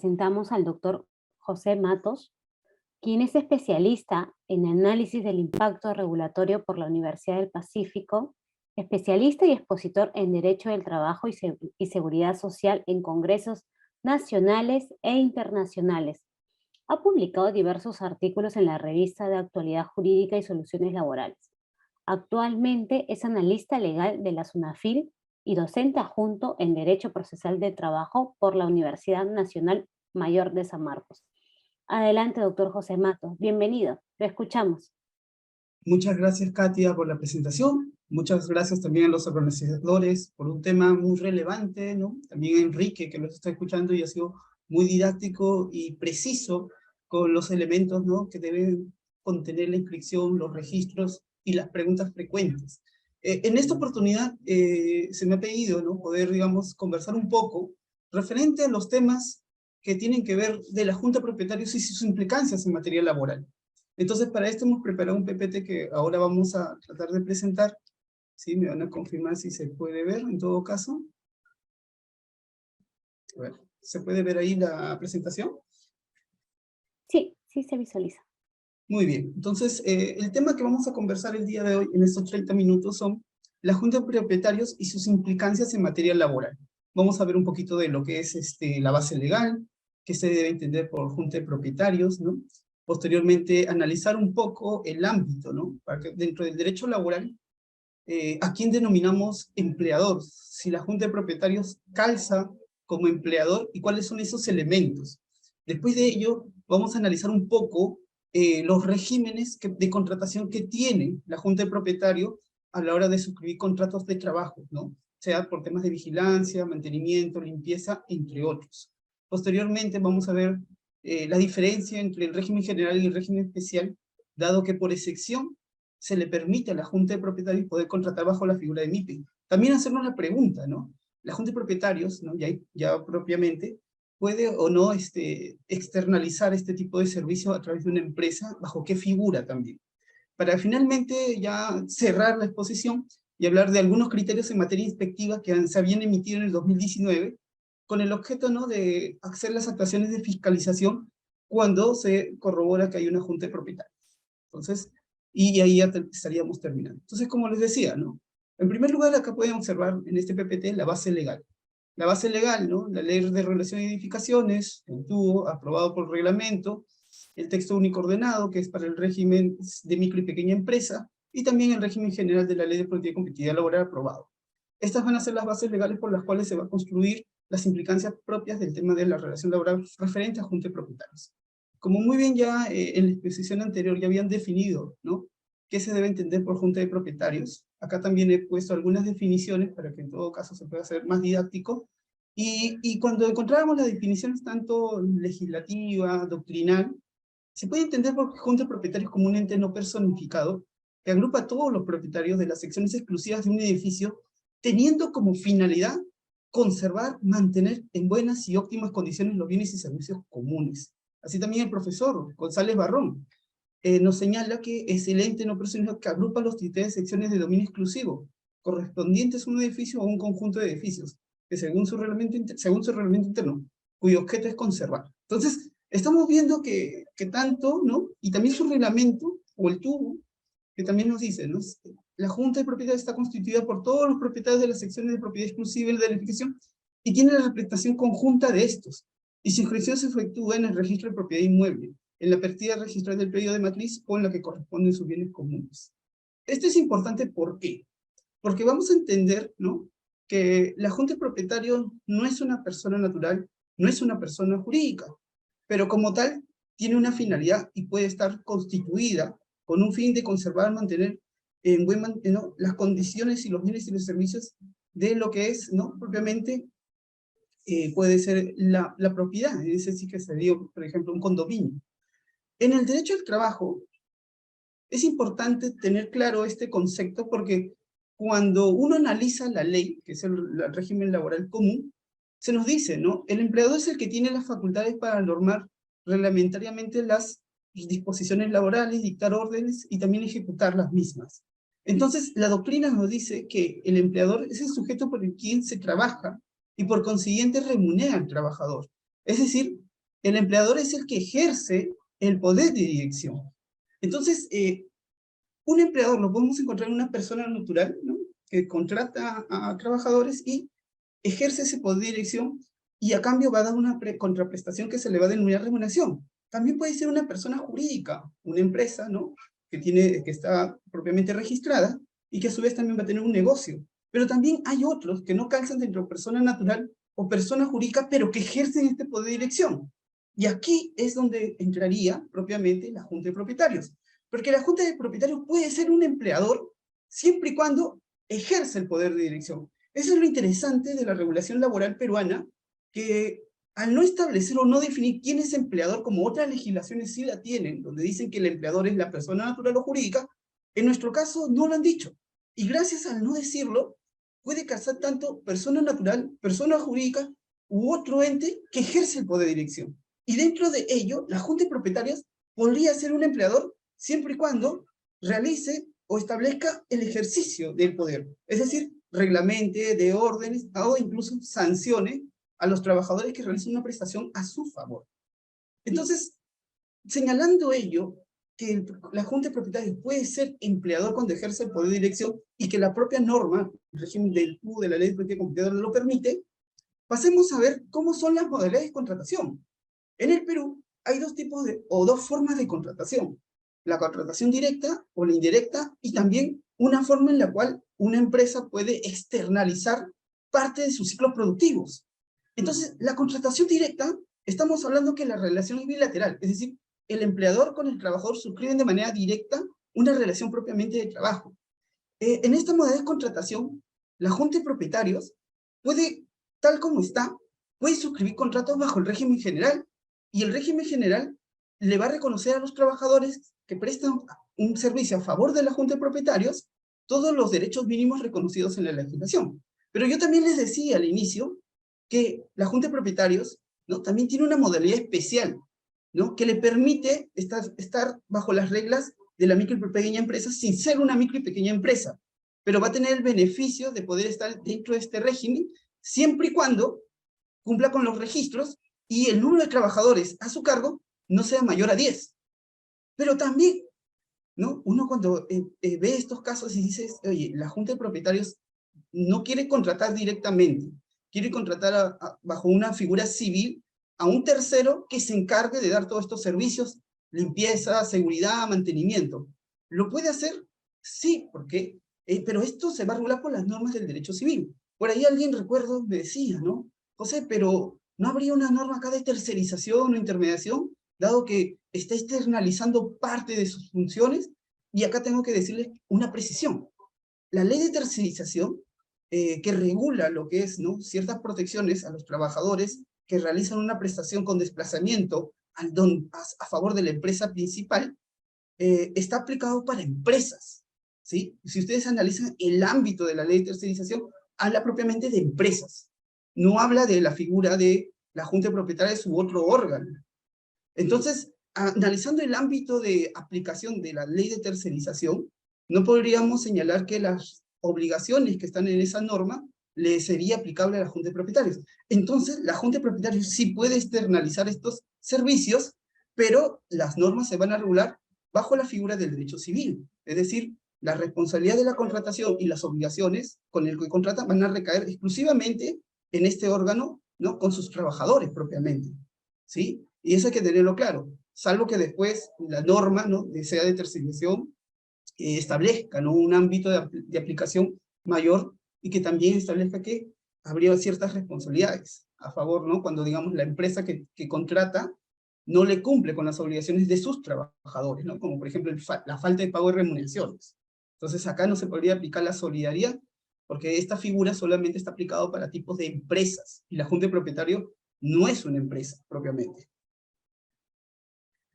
presentamos al doctor José Matos, quien es especialista en análisis del impacto regulatorio por la Universidad del Pacífico, especialista y expositor en Derecho del Trabajo y Seguridad Social en congresos nacionales e internacionales. Ha publicado diversos artículos en la revista de Actualidad Jurídica y Soluciones Laborales. Actualmente es analista legal de la SUNAFIL y docente adjunto en Derecho Procesal de Trabajo por la Universidad Nacional Mayor de San Marcos. Adelante, doctor José Matos. Bienvenido. Lo escuchamos. Muchas gracias, Katia, por la presentación. Muchas gracias también a los organizadores por un tema muy relevante, ¿no? También a Enrique, que nos está escuchando y ha sido muy didáctico y preciso con los elementos, ¿no?, que deben contener la inscripción, los registros y las preguntas frecuentes. En esta oportunidad se me ha pedido, ¿no?, poder, digamos, conversar un poco referente a los temas que tienen que ver de la Junta de Propietarios y sus implicancias en materia laboral. Entonces, para esto hemos preparado un PPT que ahora vamos a tratar de presentar. ¿Sí? Me van a confirmar si se puede ver, en todo caso. A ver, ¿se puede ver ahí la presentación? Sí, sí se visualiza. Muy bien. Entonces, el tema que vamos a conversar el día de hoy, en estos 30 minutos, son la Junta de Propietarios y sus implicancias en materia laboral. Vamos a ver un poquito de lo que es la base legal, que se debe entender por Junta de Propietarios, ¿no? Posteriormente, analizar un poco el ámbito, ¿no? Para que dentro del derecho laboral, ¿a quién denominamos empleador? Si la Junta de Propietarios calza como empleador y cuáles son esos elementos. Después de ello, vamos a analizar un poco los regímenes de contratación que tiene la Junta de Propietarios a la hora de suscribir contratos de trabajo, ¿no? Sea por temas de vigilancia, mantenimiento, limpieza, entre otros. Posteriormente vamos a ver la diferencia entre el régimen general y el régimen especial, dado que por excepción se le permite a la Junta de Propietarios poder contratar bajo la figura de MIPE. También hacernos la pregunta, ¿no? La Junta de Propietarios, ¿no?, ya propiamente, puede o no externalizar este tipo de servicio a través de una empresa, bajo qué figura también. Para finalmente ya cerrar la exposición y hablar de algunos criterios en materia inspectiva que se habían emitido en el 2019, con el objeto, ¿no?, de hacer las actuaciones de fiscalización cuando se corrobora que hay una Junta de Propietarios. Entonces, y ahí ya estaríamos terminando. Entonces, como les decía, ¿no?, en primer lugar, acá pueden observar en este PPT la base legal. La base legal, ¿no?, la Ley de Regulación de Edificaciones, el TUO, aprobado por reglamento, el texto único ordenado, que es para el régimen de micro y pequeña empresa, y también el régimen general de la Ley de Política y Competitividad Laboral aprobado. Estas van a ser las bases legales por las cuales se va a construir las implicancias propias del tema de la relación laboral referente a Junta de Propietarios. Como muy bien ya en la exposición anterior ya habían definido, ¿no?, qué se debe entender por Junta de Propietarios. Acá también he puesto algunas definiciones para que en todo caso se pueda hacer más didáctico. Y cuando encontrábamos las definiciones tanto legislativa, doctrinal, se puede entender por Junta de Propietarios como un ente no personificado que agrupa a todos los propietarios de las secciones exclusivas de un edificio, teniendo como finalidad conservar, mantener en buenas y óptimas condiciones los bienes y servicios comunes. Así también el profesor González Barrón nos señala que es el ente no personificado que agrupa los criterios de secciones de dominio exclusivo, correspondientes a un edificio o a un conjunto de edificios, que según su reglamento interno, cuyo objeto es conservar. Entonces, estamos viendo que tanto, ¿no?, y también su reglamento, o el tubo, que también nos dice, ¿no?, la Junta de Propietarios está constituida por todos los propietarios de las secciones de propiedad exclusiva de la edificación y tiene la representación conjunta de estos, y su inscripción se efectúa en el registro de propiedad inmueble, en la partida registral del periodo de matriz o en la que corresponden sus bienes comunes. Esto es importante, ¿por qué? Porque vamos a entender, ¿no?, que la Junta de Propietarios no es una persona natural, no es una persona jurídica, pero como tal tiene una finalidad y puede estar constituida con un fin de conservar, mantener en ¿no?, las condiciones y los bienes y los servicios de lo que es, ¿no?, propiamente puede ser la propiedad. Ese sí que sería, por ejemplo, un condominio. En el derecho al trabajo es importante tener claro este concepto porque cuando uno analiza la ley, que es el régimen laboral común, se nos dice, ¿no?, el empleador es el que tiene las facultades para normar reglamentariamente las disposiciones laborales, dictar órdenes y también ejecutar las mismas. Entonces, la doctrina nos dice que el empleador es el sujeto por el quien se trabaja y por consiguiente remunera al trabajador. Es decir, el empleador es el que ejerce el poder de dirección. Entonces, un empleador lo podemos encontrar en una persona natural, ¿no?, que contrata a trabajadores y ejerce ese poder de dirección, y a cambio va a dar una contraprestación que se le va a denominar remuneración. También puede ser una persona jurídica, una empresa, ¿no?, que está propiamente registrada, y que a su vez también va a tener un negocio. Pero también hay otros que no calzan dentro de persona natural o persona jurídica, pero que ejercen este poder de dirección. Y aquí es donde entraría propiamente la Junta de Propietarios. Porque la Junta de Propietarios puede ser un empleador siempre y cuando ejerce el poder de dirección. Eso es lo interesante de la regulación laboral peruana, que al no establecer o no definir quién es empleador, como otras legislaciones sí la tienen, donde dicen que el empleador es la persona natural o jurídica, en nuestro caso no lo han dicho. Y gracias al no decirlo, puede calzar tanto persona natural, persona jurídica u otro ente que ejerce el poder de dirección. Y dentro de ello, la Junta de Propietarios podría ser un empleador siempre y cuando realice o establezca el ejercicio del poder. Es decir, reglamente, de órdenes, o incluso sancione a los trabajadores que realicen una prestación a su favor. Entonces, señalando ello, que la Junta de Propietarios puede ser empleador cuando ejerce el poder de dirección, y que la propia norma, el régimen del PU, de la Ley de Política Competidora, lo permite, pasemos a ver cómo son las modalidades de contratación. En el Perú hay dos formas de contratación: la contratación directa o la indirecta, y también una forma en la cual una empresa puede externalizar parte de sus ciclos productivos. Entonces, la contratación directa, estamos hablando que la relación es bilateral, es decir, el empleador con el trabajador suscriben de manera directa una relación propiamente de trabajo. En esta modalidad de contratación, la Junta de Propietarios puede, tal como está, puede suscribir contratos bajo el régimen general, y el régimen general le va a reconocer a los trabajadores que prestan un servicio a favor de la Junta de Propietarios todos los derechos mínimos reconocidos en la legislación. Pero yo también les decía al inicio que la Junta de Propietarios, ¿no?, también tiene una modalidad especial, ¿no?, que le permite estar bajo las reglas de la micro y pequeña empresa sin ser una micro y pequeña empresa, pero va a tener el beneficio de poder estar dentro de este régimen siempre y cuando cumpla con los registros y el número de trabajadores a su cargo no sea mayor a 10. Pero también, ¿no?, uno cuando ve estos casos y dices, oye, la Junta de Propietarios no quiere contratar directamente, quiere contratar bajo una figura civil a un tercero que se encargue de dar todos estos servicios: limpieza, seguridad, mantenimiento. ¿Lo puede hacer? Sí, porque, pero esto se va a regular por las normas del derecho civil. Por ahí alguien, recuerdo, me decía, ¿no?, José, pero ¿no habría una norma acá de tercerización o intermediación, dado que está externalizando parte de sus funciones? Y acá tengo que decirles una precisión. La ley de tercerización, que regula lo que es, ¿no?, ciertas protecciones a los trabajadores que realizan una prestación con desplazamiento a favor de la empresa principal, está aplicado para empresas, ¿sí? Si ustedes analizan el ámbito de la ley de tercerización, habla propiamente de empresas. No habla de la figura de la Junta de Propietarios u otro órgano. Entonces, analizando el ámbito de aplicación de la ley de tercerización, no podríamos señalar que las obligaciones que están en esa norma le sería aplicable a la Junta de Propietarios. Entonces, la Junta de Propietarios sí puede externalizar estos servicios, pero las normas se van a regular bajo la figura del derecho civil. Es decir, la responsabilidad de la contratación y las obligaciones con el que contrata van a recaer exclusivamente en este órgano, ¿no?, con sus trabajadores propiamente, ¿sí? Y eso hay que tenerlo claro, salvo que después la norma, ¿no?, sea de tercerización, establezca, ¿no?, un ámbito de aplicación mayor, y que también establezca que habría ciertas responsabilidades a favor, ¿no?, cuando, digamos, la empresa que contrata no le cumple con las obligaciones de sus trabajadores, ¿no?, como por ejemplo la falta de pago de remuneraciones. Entonces acá no se podría aplicar la solidaridad, porque esta figura solamente está aplicado para tipos de empresas, y la Junta de Propietarios no es una empresa propiamente.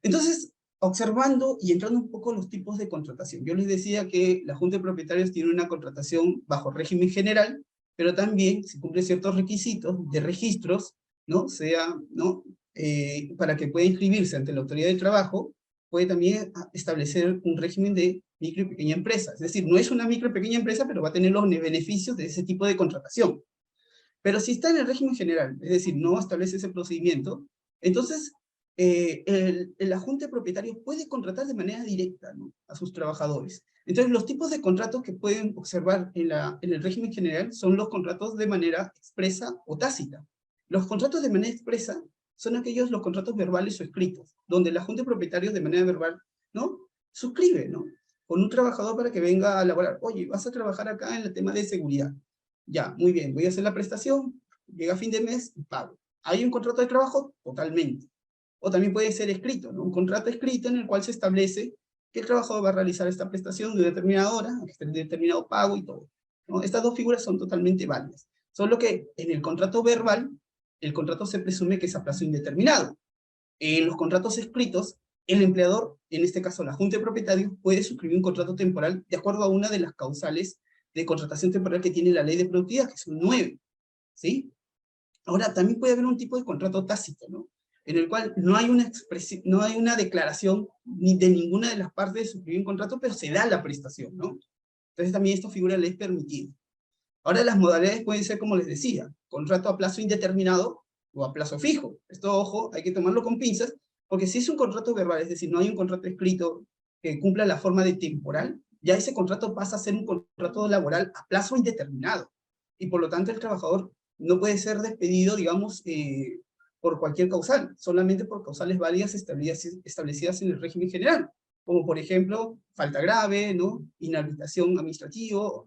Entonces, observando y entrando un poco en los tipos de contratación, yo les decía que la Junta de Propietarios tiene una contratación bajo régimen general, pero también se cumplen ciertos requisitos de registros, ¿no?, ¿no?, para que pueda inscribirse ante la autoridad de trabajo, puede también establecer un régimen de micro y pequeña empresa. Es decir, no es una micro y pequeña empresa, pero va a tener los beneficios de ese tipo de contratación. Pero si está en el régimen general, es decir, no establece ese procedimiento, entonces la junta de propietarios puede contratar de manera directa, ¿no?, a sus trabajadores. Entonces, los tipos de contratos que pueden observar en el régimen general son los contratos de manera expresa o tácita. Los contratos de manera expresa son los contratos verbales o escritos, donde la junta de propietarios de manera verbal, ¿no?, suscribe, ¿no?, con un trabajador para que venga a laborar. Oye, vas a trabajar acá en el tema de seguridad. Ya, muy bien, voy a hacer la prestación, llega fin de mes y pago. ¿Hay un contrato de trabajo? Totalmente. O también puede ser escrito, ¿no?, un contrato escrito en el cual se establece que el trabajador va a realizar esta prestación de determinada hora, de determinado pago y todo, ¿no? Estas dos figuras son totalmente válidas. Solo que en el contrato verbal, el contrato se presume que es a plazo indeterminado. En los contratos escritos, el empleador, en este caso la junta de propietarios, puede suscribir un contrato temporal de acuerdo a una de las causales de contratación temporal que tiene la ley de productividad, que son 9, ¿sí? Ahora, también puede haber un tipo de contrato tácito, ¿no?, en el cual no hay una declaración ni de ninguna de las partes de suscribir un contrato, pero se da la prestación, ¿no? Entonces también esto figura en la ley permitida. Ahora las modalidades pueden ser, como les decía, contrato a plazo indeterminado o a plazo fijo. Esto, ojo, hay que tomarlo con pinzas, porque si es un contrato verbal, es decir, no hay un contrato escrito que cumpla la forma de temporal, ya ese contrato pasa a ser un contrato laboral a plazo indeterminado. Y por lo tanto el trabajador no puede ser despedido, digamos, por cualquier causal, solamente por causales válidas establecidas en el régimen general, como por ejemplo, falta grave, ¿no?, inhabilitación administrativa,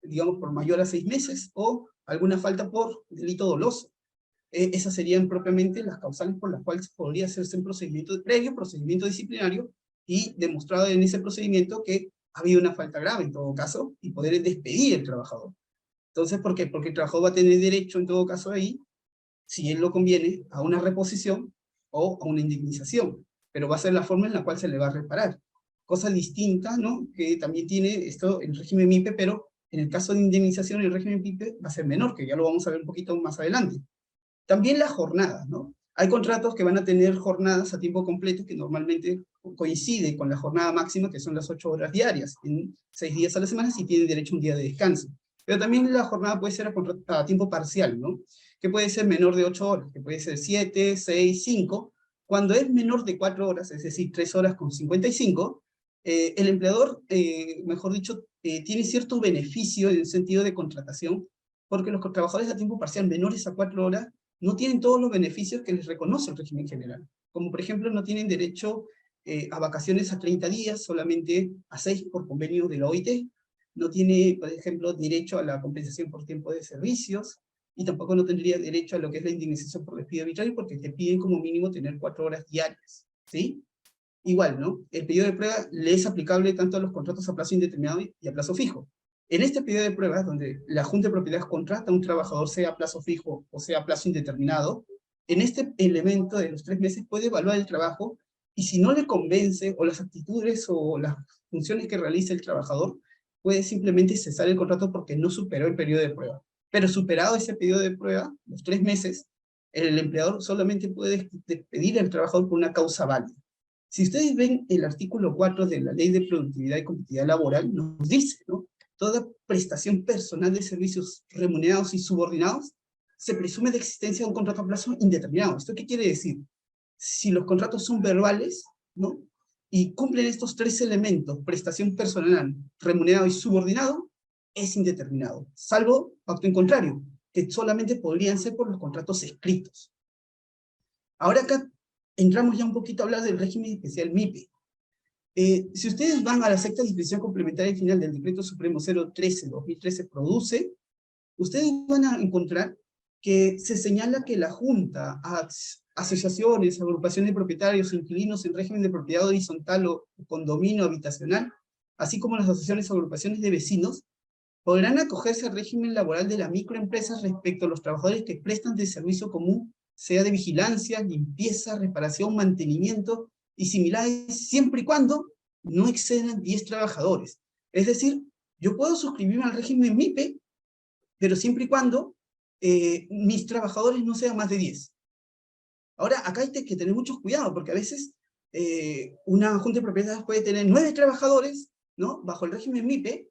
digamos, por mayor a 6 meses, o alguna falta por delito doloso. Esas serían propiamente las causales por las cuales podría hacerse un procedimiento previo, procedimiento disciplinario, y demostrado en ese procedimiento que ha habido una falta grave en todo caso, y poder despedir al trabajador. Entonces, ¿por qué? Porque el trabajador va a tener derecho en todo caso ahí, si él lo conviene, a una reposición o a una indemnización, pero va a ser la forma en la cual se le va a reparar. Cosa distinta, ¿no?, que también tiene esto el régimen MIPE, pero en el caso de indemnización el régimen MIPE va a ser menor, que ya lo vamos a ver un poquito más adelante. También las jornadas, ¿no? Hay contratos que van a tener jornadas a tiempo completo que normalmente coincide con la jornada máxima, que son las 8 horas diarias, en 6 días a la semana, si tienen derecho a un día de descanso. Pero también la jornada puede ser a tiempo parcial, ¿no?, que puede ser menor de 8 horas, que puede ser 7, 6, 5. Cuando es menor de 4 horas, es decir, 3 horas con 55, el empleador, mejor dicho, tiene cierto beneficio en el sentido de contratación, porque los trabajadores a tiempo parcial menores a 4 horas no tienen todos los beneficios que les reconoce el régimen general. Como por ejemplo, no tienen derecho a vacaciones a 30 días, solamente a 6 por convenio de la OIT. No tiene, por ejemplo, derecho a la compensación por tiempo de servicios, y tampoco no tendría derecho a lo que es la indemnización por despido arbitrario, porque te piden como mínimo tener 4 horas diarias, ¿sí? Igual, ¿no? El periodo de prueba le es aplicable tanto a los contratos a plazo indeterminado y a plazo fijo. En este periodo de pruebas, donde la Junta de Propiedades contrata a un trabajador, sea a plazo fijo o sea a plazo indeterminado, en este elemento de los 3 meses puede evaluar el trabajo, y si no le convence, o las actitudes o las funciones que realiza el trabajador, puede simplemente cesar el contrato porque no superó el periodo de prueba. Pero superado ese periodo de prueba, los 3 meses, el empleador solamente puede despedir al trabajador por una causa válida. Si ustedes ven el artículo 4 de la Ley de Productividad y Competitividad Laboral, nos dice, ¿no?, toda prestación personal de servicios remunerados y subordinados se presume de existencia de un contrato a plazo indeterminado. ¿Esto qué quiere decir? Si los contratos son verbales, ¿no?, y cumplen estos 3 elementos, prestación personal, remunerado y subordinado, es indeterminado, salvo acto en contrario, que solamente podrían ser por los contratos escritos. Ahora acá entramos ya un poquito a hablar del régimen especial MIPE. Si ustedes van a la sexta disposición complementaria final del Decreto Supremo 013/2013 produce, ustedes van a encontrar que se señala que la Junta, asociaciones, agrupaciones de propietarios, inquilinos en régimen de propiedad horizontal o condominio habitacional, así como las asociaciones o agrupaciones de vecinos, podrán acogerse al régimen laboral de la microempresa respecto a los trabajadores que prestan de servicio común, sea de vigilancia, limpieza, reparación, mantenimiento y similares, siempre y cuando no excedan 10 trabajadores. Es decir, yo puedo suscribirme al régimen MIPE, pero siempre y cuando mis trabajadores no sean más de 10. Ahora, acá hay que tener mucho cuidado, porque a veces una junta de propietarios puede tener 9 trabajadores, ¿no?, bajo el régimen MIPE,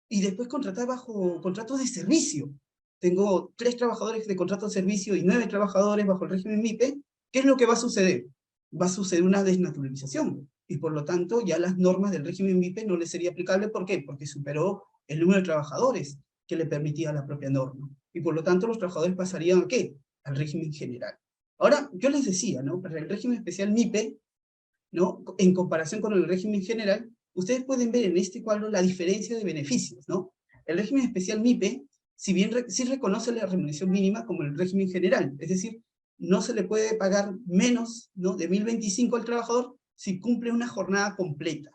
y después contratar bajo contratos de servicio. Tengo 3 trabajadores de contrato de servicio y 9 trabajadores bajo el régimen MIPE. ¿Qué es lo que va a suceder? va a suceder una desnaturalización, y por lo tanto ya las normas del régimen MIPE no le sería aplicable. ¿Por qué? Porque superó el número de trabajadores que le permitía la propia norma, y por lo tanto los trabajadores pasarían ¿a qué? Al régimen general. Ahora, yo les decía, ¿no? Para el régimen especial MIPE, ¿no? En comparación con el régimen general, ustedes pueden ver en este cuadro la diferencia de beneficios, ¿no? El régimen especial MIPE, si bien sí reconoce la remuneración mínima como el régimen general, es decir, no se le puede pagar menos, ¿no?, de 1.025 al trabajador si cumple una jornada completa.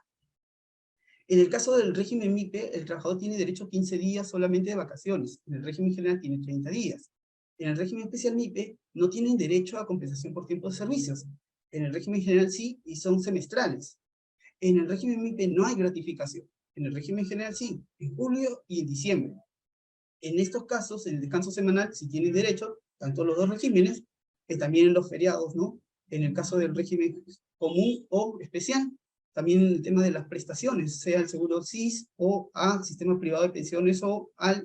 En el caso del régimen MIPE, el trabajador tiene derecho a 15 días solamente de vacaciones. En el régimen general tiene 30 días. En el régimen especial MIPE no tienen derecho a compensación por tiempo de servicios. En el régimen general sí, y son semestrales. En el régimen MIPE no hay gratificación. En el régimen general sí, en julio y en diciembre. En estos casos, en el descanso semanal, sí tienen derecho, tanto los dos regímenes, que también en los feriados, ¿no? En el caso del régimen común o especial, también el tema de las prestaciones, sea el seguro SIS o al sistema privado de pensiones o a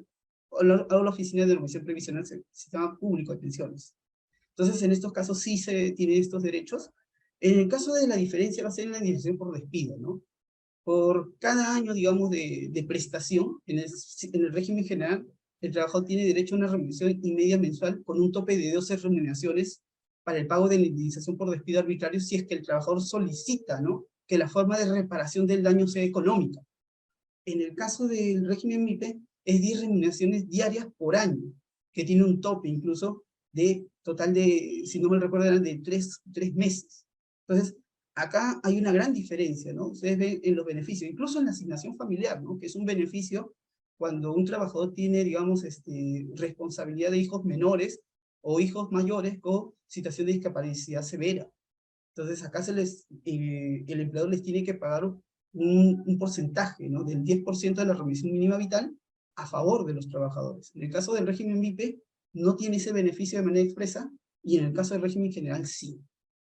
la oficina de normación previsional, sistema público de pensiones. Entonces, en estos casos sí se tienen estos derechos. En el caso de la diferencia va a ser en la indemnización por despido, ¿no? Por cada año, digamos, de prestación, en el régimen general, el trabajador tiene derecho a una remuneración y media mensual con un tope de 12 remuneraciones para el pago de la indemnización por despido arbitrario si es que el trabajador solicita, ¿no?, que la forma de reparación del daño sea económica. En el caso del régimen MIPE, es 10 remuneraciones diarias por año, que tiene un tope incluso de total de, si no me recuerdo, eran de 3 meses. Entonces, acá hay una gran diferencia, ¿no? Ustedes ven en los beneficios, incluso en la asignación familiar, ¿no?, que es un beneficio cuando un trabajador tiene, digamos, responsabilidad de hijos menores o hijos mayores con situación de discapacidad severa. Entonces acá el empleador les tiene que pagar un porcentaje, ¿no?, del 10% de la remuneración mínima vital a favor de los trabajadores. En el caso del régimen MIPE no tiene ese beneficio de manera expresa, y en el caso del régimen general sí.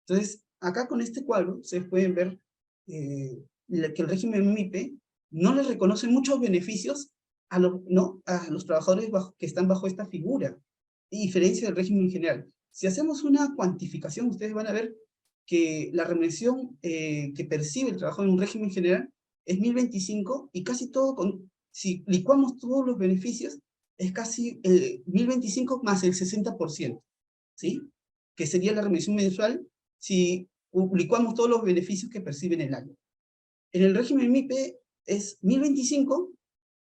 Entonces, acá con este cuadro ustedes pueden ver que el régimen MIPE no les reconoce muchos beneficios a los trabajadores que están bajo esta figura, a diferencia del régimen general. Si hacemos una cuantificación, ustedes van a ver que la remuneración que percibe el trabajador en un régimen general es 1.025, y casi todo, si licuamos todos los beneficios, es casi 1.025 más el 60%, ¿sí? Que sería la remuneración mensual si licuamos todos los beneficios que perciben el año. En el régimen MIPE es 1.025,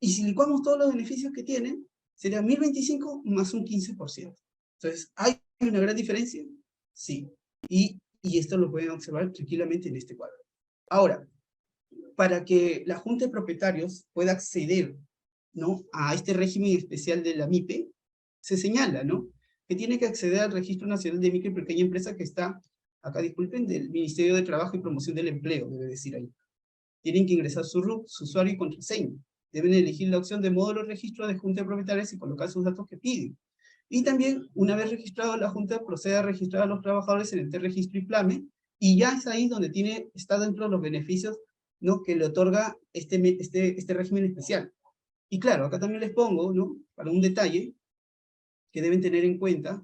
y si licuamos todos los beneficios que tienen, sería 1.025 más un 15%. Entonces, ¿hay una gran diferencia? Sí. Y esto lo pueden observar tranquilamente en este cuadro. Ahora, para que la Junta de Propietarios pueda acceder, ¿no?, a este régimen especial de la MIPE, se señala, ¿no?, que tiene que acceder al Registro Nacional de Micro y Pequeña Empresa, que está, acá disculpen, del Ministerio de Trabajo y Promoción del Empleo, debe decir ahí. Tienen que ingresar su RUT, su usuario y contraseña. Deben elegir la opción de módulo de registro de Junta de Propietarios y colocar sus datos que piden. Y también, una vez registrado, la Junta procede a registrar a los trabajadores en el registro IPLAME, y ya es ahí donde está dentro de los beneficios, ¿no?, que le otorga este régimen especial. Y claro, acá también les pongo, ¿no?, para un detalle que deben tener en cuenta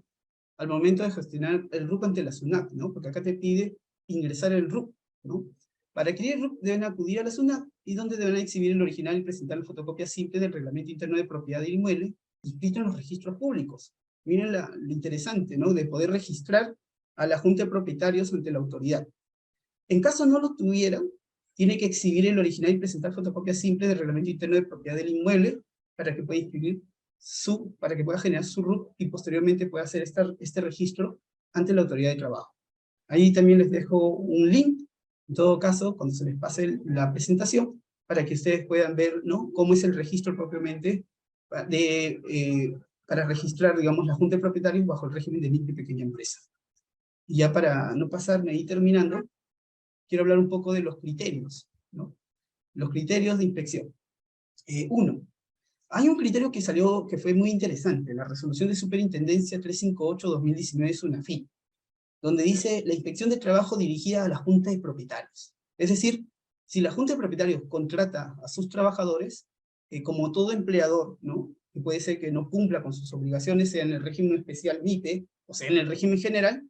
al momento de gestionar el RUP ante la SUNAT, ¿no?, porque acá te pide ingresar el RUP, ¿no? Para adquirir el RUP deben acudir a la SUNAT, y donde deben exhibir el original y presentar la fotocopia simple del Reglamento Interno de Propiedad del Inmueble, inscrito en los registros públicos. Miren lo interesante, ¿no?, de poder registrar a la Junta de Propietarios ante la autoridad. En caso no lo tuvieran, tiene que exhibir el original y presentar fotocopia simple del Reglamento Interno de Propiedad del Inmueble para que pueda para que pueda generar su RUP, y posteriormente pueda hacer este registro ante la autoridad de trabajo. Ahí también les dejo un link, en todo caso, cuando se les pase la presentación, para que ustedes puedan ver, ¿no?, cómo es el registro propiamente para registrar, digamos, la Junta de Propietarios bajo el régimen de micro y pequeña empresa. Y ya para no pasarme ahí terminando, quiero hablar un poco de los criterios, ¿no? Los criterios de inspección. Uno, hay un criterio que salió, que fue muy interesante, la resolución de superintendencia 358-2019 de SUNAFIN, donde dice la inspección de trabajo dirigida a la Junta de Propietarios. Es decir, si la Junta de Propietarios contrata a sus trabajadores, como todo empleador, ¿no?, que puede ser que no cumpla con sus obligaciones, sea en el régimen especial MIPE, o sea en el régimen general,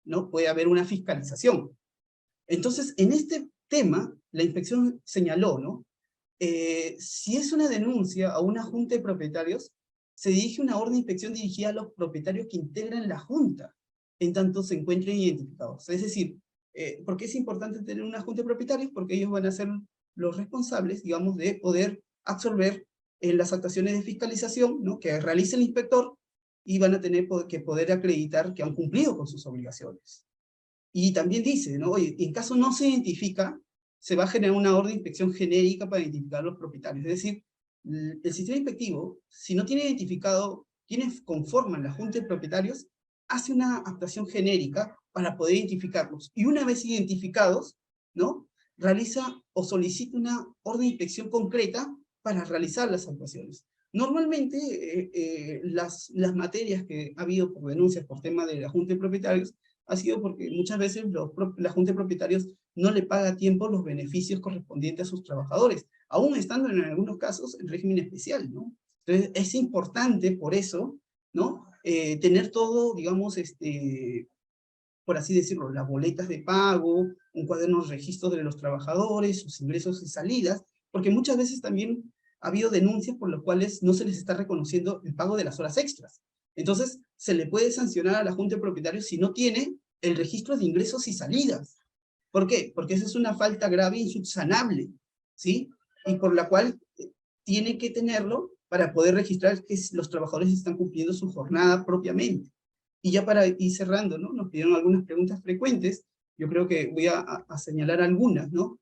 ¿no?, puede haber una fiscalización. Entonces, en este tema, la inspección señaló, ¿no? Si es una denuncia a una junta de propietarios, se dirige una orden de inspección dirigida a los propietarios que integran la junta, en tanto se encuentren identificados. Es decir, ¿por qué es importante tener una junta de propietarios? Porque ellos van a ser los responsables, digamos, de poder absorber las actuaciones de fiscalización, ¿no?, que realice el inspector, y van a tener que poder acreditar que han cumplido con sus obligaciones. Y también dice, ¿no? Oye, en caso no se identifica, se va a generar una orden de inspección genérica para identificar a los propietarios. Es decir, el sistema inspectivo, si no tiene identificado quienes conforman la junta de propietarios, hace una actuación genérica para poder identificarlos. Y una vez identificados, ¿no?, realiza o solicita una orden de inspección concreta para realizar las actuaciones. Normalmente, las materias que ha habido por denuncias por tema de la junta de propietarios ha sido porque muchas veces la junta de propietarios no le paga a tiempo los beneficios correspondientes a sus trabajadores, aún estando en algunos casos en régimen especial, ¿no? Entonces, es importante por eso, ¿no?, tener todo, digamos, por así decirlo, las boletas de pago, un cuaderno de registro de los trabajadores, sus ingresos y salidas, porque muchas veces también ha habido denuncias por las cuales no se les está reconociendo el pago de las horas extras. Entonces, se le puede sancionar a la junta de propietarios si no tiene el registro de ingresos y salidas. ¿Por qué? Porque esa es una falta grave e insubsanable, ¿sí? Y por la cual tiene que tenerlo para poder registrar que los trabajadores están cumpliendo su jornada propiamente. Y ya para ir cerrando, ¿no?, nos pidieron algunas preguntas frecuentes, yo creo que voy a señalar algunas, ¿no?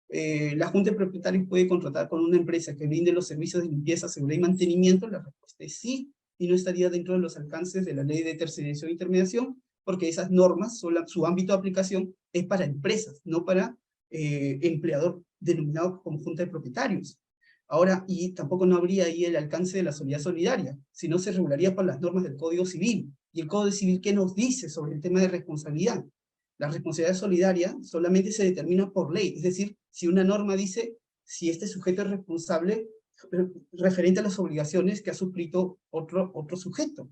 ¿La junta de propietarios puede contratar con una empresa que brinde los servicios de limpieza, seguridad y mantenimiento? La respuesta es sí, y no estaría dentro de los alcances de la ley de tercerización e intermediación, porque esas normas, su ámbito de aplicación es para empresas, no para empleador denominado como junta de propietarios. Ahora, y tampoco no habría ahí el alcance de la solidaridad solidaria, sino se regularía por las normas del Código Civil. ¿Y el Código Civil qué nos dice sobre el tema de responsabilidad? La responsabilidad solidaria solamente se determina por ley, es decir, si una norma dice si este sujeto es responsable referente a las obligaciones que ha suscrito otro sujeto,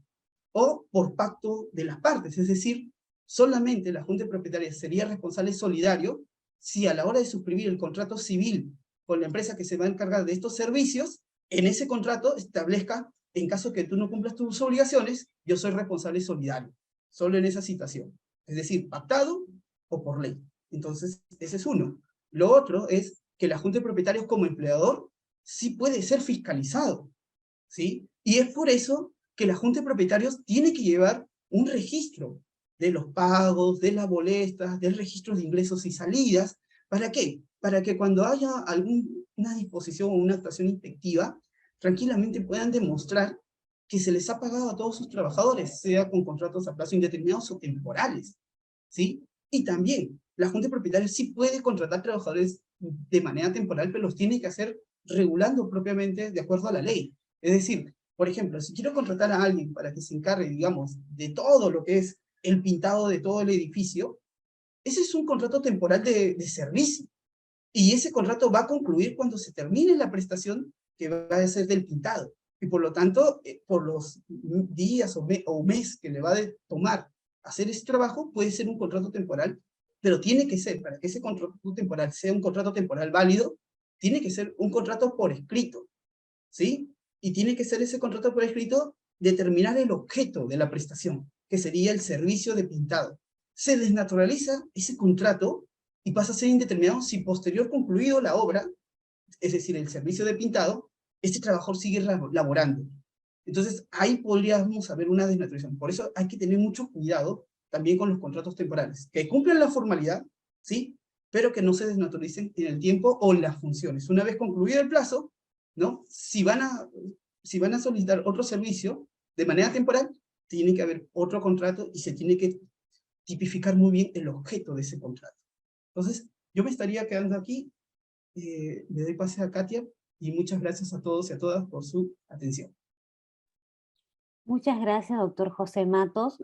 o por pacto de las partes, es decir, solamente la junta de propietarios sería responsable solidario si a la hora de suscribir el contrato civil con la empresa que se va a encargar de estos servicios, en ese contrato establezca, en caso que tú no cumplas tus obligaciones, yo soy responsable solidario, solo en esa situación. Es decir, pactado o por ley. Entonces, ese es uno. Lo otro es que la junta de propietarios como empleador sí puede ser fiscalizado, ¿sí? Y es por eso que la junta de propietarios tiene que llevar un registro de los pagos, de las boletas, del registro de ingresos y salidas. ¿Para qué? Para que cuando haya alguna disposición o una actuación inspectiva, tranquilamente puedan demostrar que se les ha pagado a todos sus trabajadores, sea con contratos a plazo indeterminados o temporales, ¿sí? Y también, la junta de propietarios sí puede contratar trabajadores de manera temporal, pero los tiene que hacer regulando propiamente de acuerdo a la ley. Es decir, por ejemplo, si quiero contratar a alguien para que se encargue, digamos, de todo lo que es el pintado de todo el edificio, ese es un contrato temporal de servicio. Y ese contrato va a concluir cuando se termine la prestación que va a ser del pintado. Y por lo tanto, por los días o mes que le va a tomar hacer ese trabajo, puede ser un contrato temporal, pero tiene que ser, para que ese contrato temporal sea un contrato temporal válido, tiene que ser un contrato por escrito, ¿sí? Y tiene que ser ese contrato por escrito determinar el objeto de la prestación, que sería el servicio de pintado. Se desnaturaliza ese contrato y pasa a ser indeterminado si posterior concluido la obra, es decir, el servicio de pintado, este trabajador sigue laborando. Entonces, ahí podríamos haber una desnaturalización. Por eso hay que tener mucho cuidado también con los contratos temporales, que cumplan la formalidad, ¿sí?, pero que no se desnaturalicen en el tiempo o en las funciones. Una vez concluido el plazo, ¿no?, si van a solicitar otro servicio de manera temporal, tiene que haber otro contrato y se tiene que tipificar muy bien el objeto de ese contrato. Entonces, yo me estaría quedando aquí. Le doy pase a Katia y muchas gracias a todos y a todas por su atención. Muchas gracias, doctor José Matos.